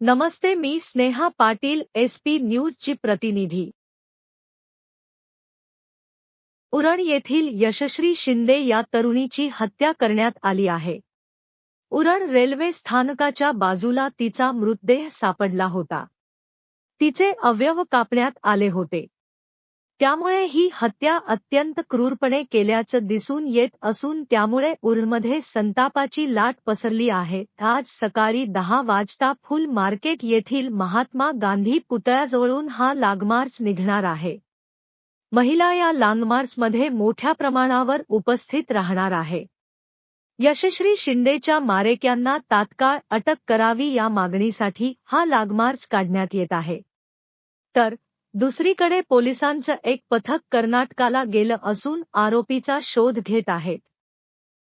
नमस्ते, मी Sneha Patil, SP न्यूजची प्रतिनिधी. उरण येथील यशश्री शिंदे या तरुणीची हत्या करण्यात आली आहे. उरण रेल्वे स्थानकाच्या बाजूला तिचा मृतदेह सापडला होता. तिचे अवयव कापण्यात आले होते. त्यामुळे ही हत्या अत्यंत क्रूरपणे केल्याचं दिसून येत असून त्यामुळे उरणमध्ये संतापाची लाट पसरली आहे. आज सकाळी 10 वाजता फुल मार्केट येथील महात्मा गांधी पुतळ्याजवळून हा लॉंगमार्च निघणार आहे. महिला या लॉंगमार्चमध्ये मोठ्या प्रमाणावर उपस्थित राहणार आहे. यशश्री शिंदेच्या मारेकऱ्यांना तात्काळ अटक करावी या मागणीसाठी हा लॉंगमार्च काढण्यात येत आहे. तर दुसरीकडे पोलिसांचं एक पथक कर्नाटकाला गेलं असून आरोपीचा शोध घेत आहेत.